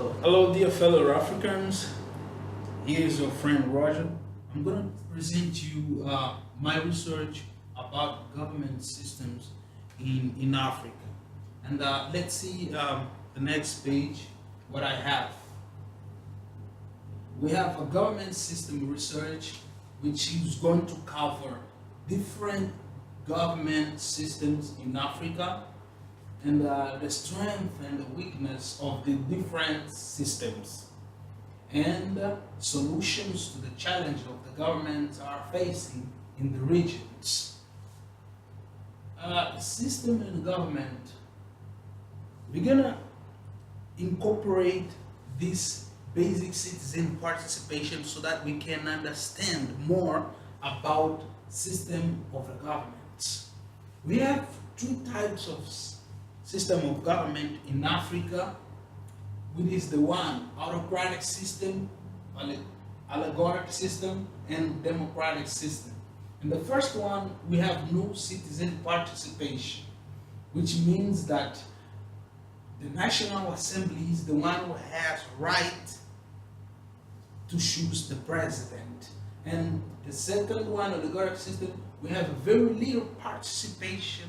Hello, dear fellow Africans. Here's your friend Roger. I'm going to present you my research about government systems in Africa. And let's see the next page, what I have. We have a government system research which is going to cover different government systems in Africa and the strength and the weakness of the different systems and solutions to the challenge of the governments are facing in the regions. System and government, we're gonna incorporate this basic citizen participation so that we can understand more about system of the government. We have two types of system of government in Africa, which is the one autocratic system, allegoric system, and democratic system. In the first one, we have no citizen participation, which means that the National Assembly is the one who has right to choose the president. And the second one, allegoric system, we have very little participation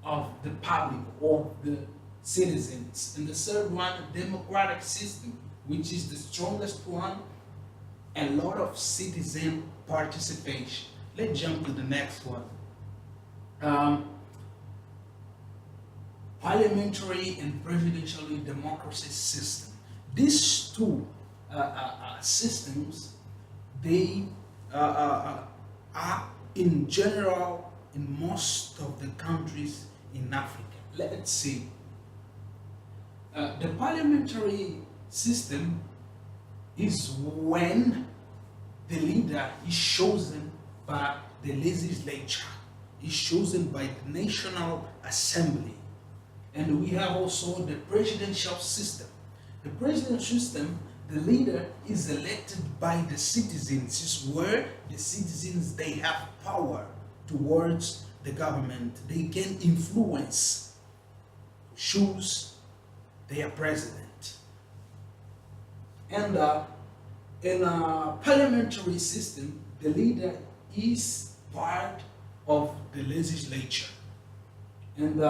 of the public or the citizens. And the third one, democratic system, which is the strongest one, a lot of citizen participation. Let's jump to the next one. Parliamentary and presidential democracy system. These two systems, they are in general in most of the countries in Africa. Let's see. The parliamentary system is when the leader is chosen by the legislature, is chosen by the National Assembly. And we have also the presidential system. The presidential system, the leader is elected by the citizens. It's where the citizens, they have power towards the government. They can influence, choose their president. And in a parliamentary system, the leader is part of the legislature. And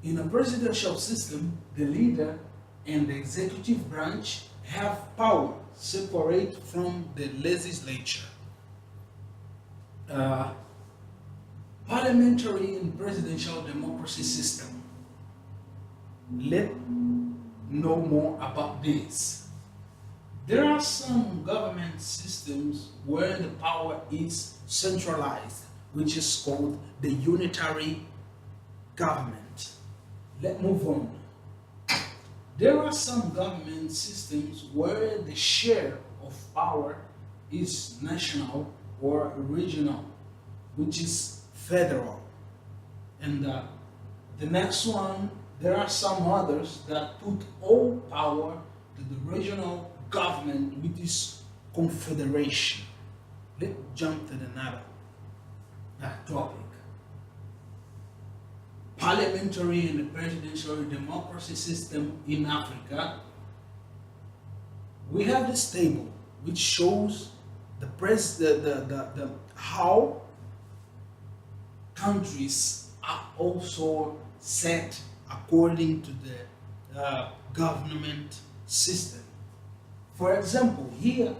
in a presidential system, the leader and the executive branch have power separate from the legislature. Parliamentary and presidential democracy system. Let's know more about this. There are some government systems where the power is centralized, which is called the unitary government. Let's move on. There are some government systems where the share of power is national or regional, which is federal. And the next one, there are some others that put all power to the regional government, which is confederation. Let's jump to another topic. Parliamentary and presidential democracy system in Africa. We have this table which shows the how countries are also set according to the government system. For example, here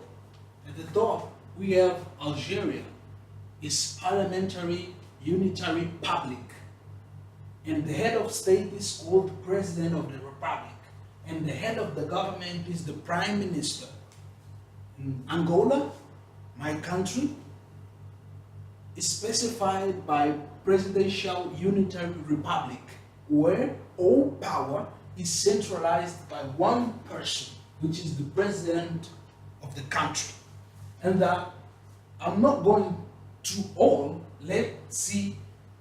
at the top we have Algeria. It's parliamentary unitary republic. And the head of state is called President of the Republic. And the head of the government is the Prime Minister. In Angola, my country, is specified by Presidential Unitary Republic, where all power is centralized by one person, which is the President of the country. And I'm not going through all. Let's see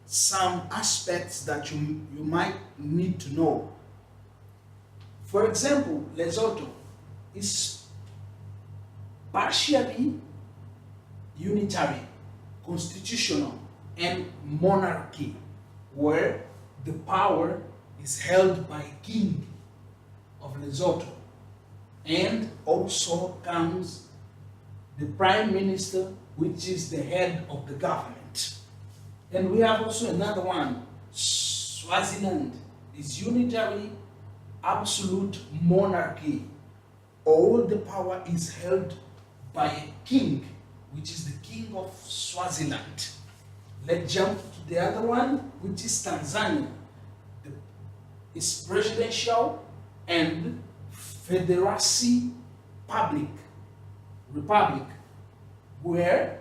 some aspects that you might need to know. For example, Lesotho is partially unitary, constitutional, and monarchy, where the power is held by king of Lesotho. And also comes the Prime Minister, which is the head of the government. And we have also another one, Swaziland, is unitary absolute monarchy. All the power is held by a king, which is the king of Swaziland. Let's jump to the other one, which is Tanzania. It's presidential and federacy republic, where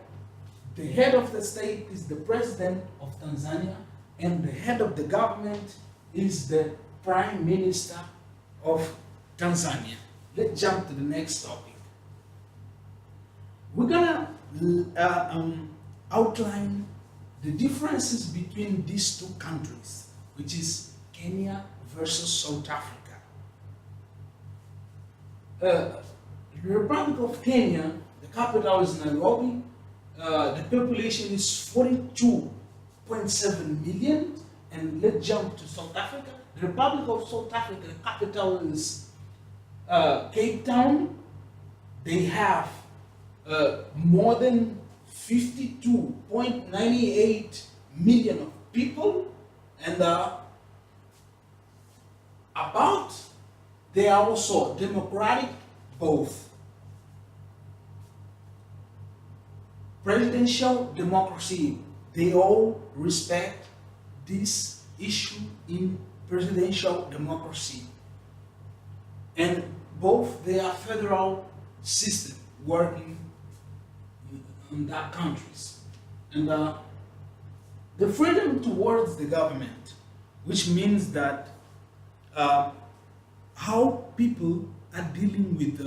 the head of the state is the president of Tanzania and the head of the government is the prime minister of Tanzania. Let's jump to the next topic. We're gonna outline the differences between these two countries, which is Kenya versus South Africa. The Republic of Kenya, the capital is Nairobi. The population is 42.7 million. And let's jump to South Africa. The Republic of South Africa, the capital is Cape Town. They have more than 52.98 million of people, and they are also democratic, both presidential democracy. They all respect this issue in presidential democracy, and both they are federal system working in that countries, and the freedom towards the government, which means that how people are dealing with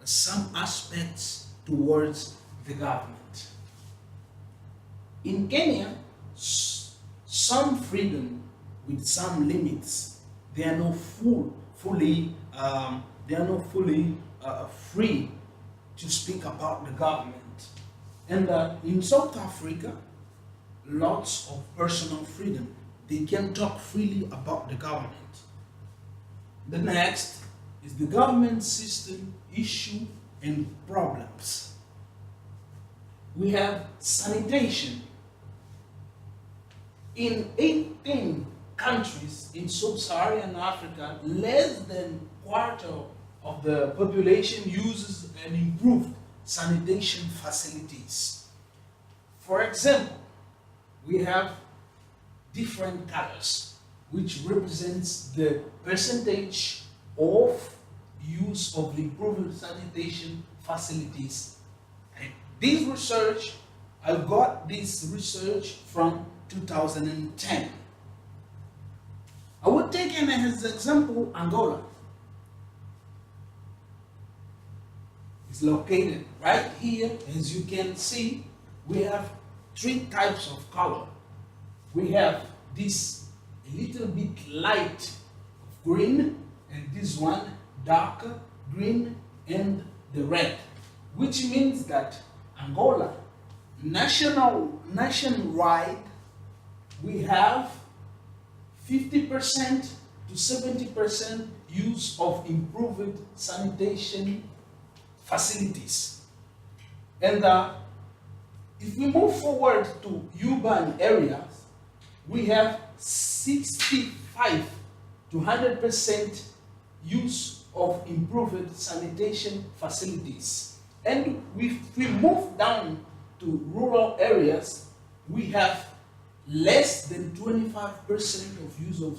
some aspects towards the government. In Kenya, some freedom with some limits. They are not fully free to speak about the government. And in South Africa, lots of personal freedom. They can talk freely about the government. The next is the government system issue and problems. We have sanitation. In 18 countries in sub-Saharan Africa, less than quarter of the population uses and improved sanitation facilities. For example, we have different colors, which represents the percentage of use of improved sanitation facilities. And this research, I got this research from 2010. I would take as example Angola. It's located right here. As you can see, we have three types of color. We have this a little bit light of green, and this one darker green, and the red, which means that Angola nationwide we have 50% to 70% use of improved sanitation facilities. And if we move forward to urban areas, we have 65 to 100% use of improved sanitation facilities. And if we move down to rural areas, we have less than 25% of use of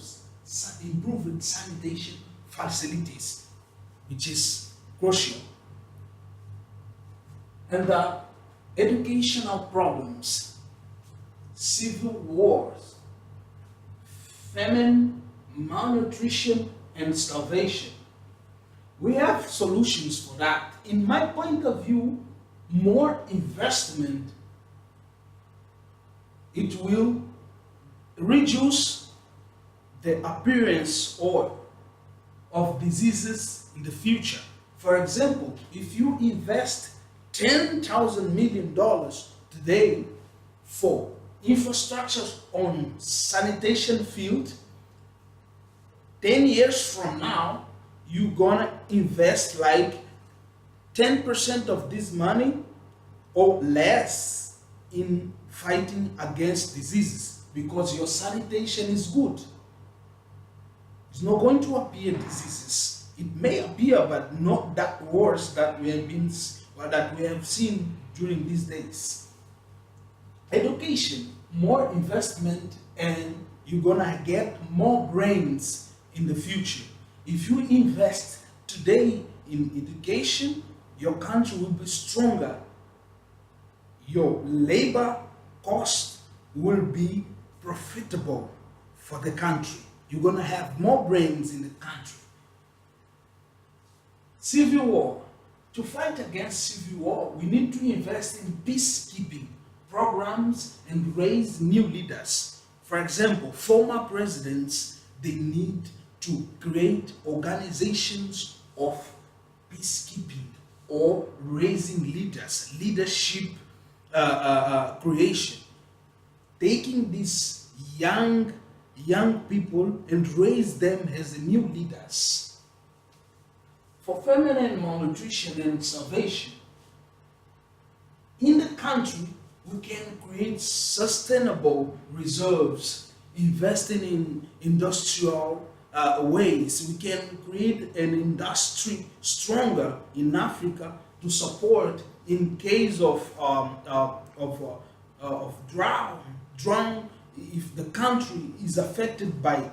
improved sanitation facilities, which is crucial. And the educational problems, civil wars, famine, malnutrition, and starvation. We have solutions for that. In my point of view, more investment, it will reduce the appearance of diseases in the future. For example, if you invest $10,000 million today for infrastructure on sanitation field, 10 years from now, you're gonna invest like 10% of this money or less in fighting against diseases because your sanitation is good. It's not going to appear diseases. It may appear, but not that worse that we have been or that we have seen during these days. Education, more investment, and you're gonna get more brains in the future. If you invest today in education, your country will be stronger. Your labor cost will be profitable for the country. You're going to have more brains in the country. Civil war. To fight against civil war, we need to invest in peacekeeping programs and raise new leaders. For example, former presidents, they need to create organizations of peacekeeping or raising leaders, leadership creation, taking these young people and raise them as new leaders. For feminine malnutrition and starvation, in the country, we can create sustainable reserves, investing in industrial ways. We can create an industry stronger in Africa to support in case of drought, if the country is affected by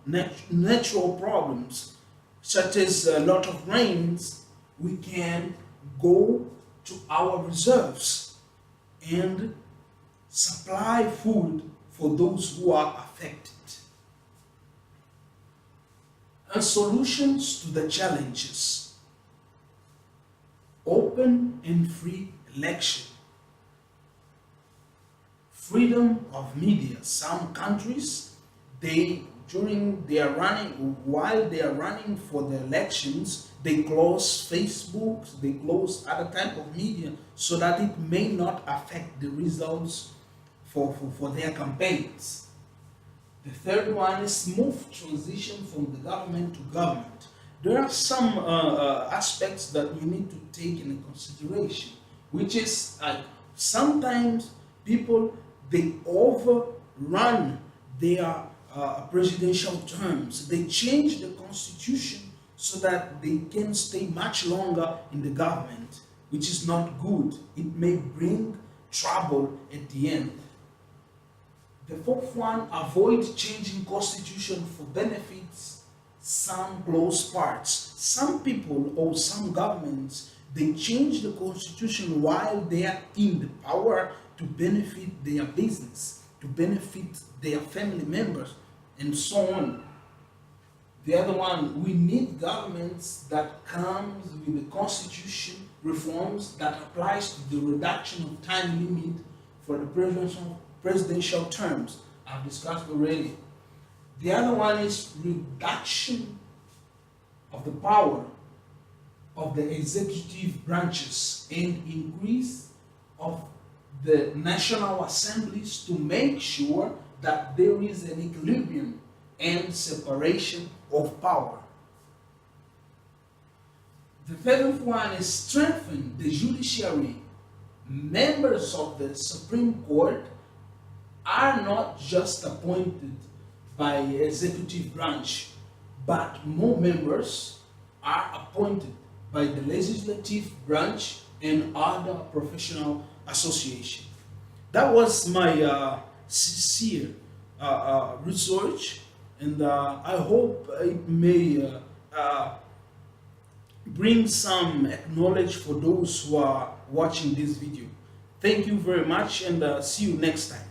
natural problems such as a lot of rains, we can go to our reserves and supply food for those who are affected. And solutions to the challenges: open and free election, freedom of media. Some countries, while they are running for the elections, they close Facebook, they close other type of media so that it may not affect the results for their campaigns. The third one is smooth transition from the government to government. There are some aspects that we need to take into consideration, which is sometimes people, they overrun their presidential terms. They change the constitution so that they can stay much longer in the government, which is not good. It may bring trouble at the end. The fourth one, avoid changing constitution for benefits some close parts. Some people or some governments, they change the constitution while they are in the power to benefit their business, to benefit their family members, and so on. The other one, we need governments that comes with the constitution reforms that applies to the reduction of time limit for the presidential terms. I've discussed already. The other one is reduction of the power of the executive branches and increase of the national assemblies to make sure that there is an equilibrium and separation of power. The seventh one is strengthen the judiciary. Members of the Supreme Court are not just appointed by executive branch, but more members are appointed by the legislative branch and other professional association. That was my sincere research, and I hope it may bring some knowledge for those who are watching this video. Thank you very much, and see you next time.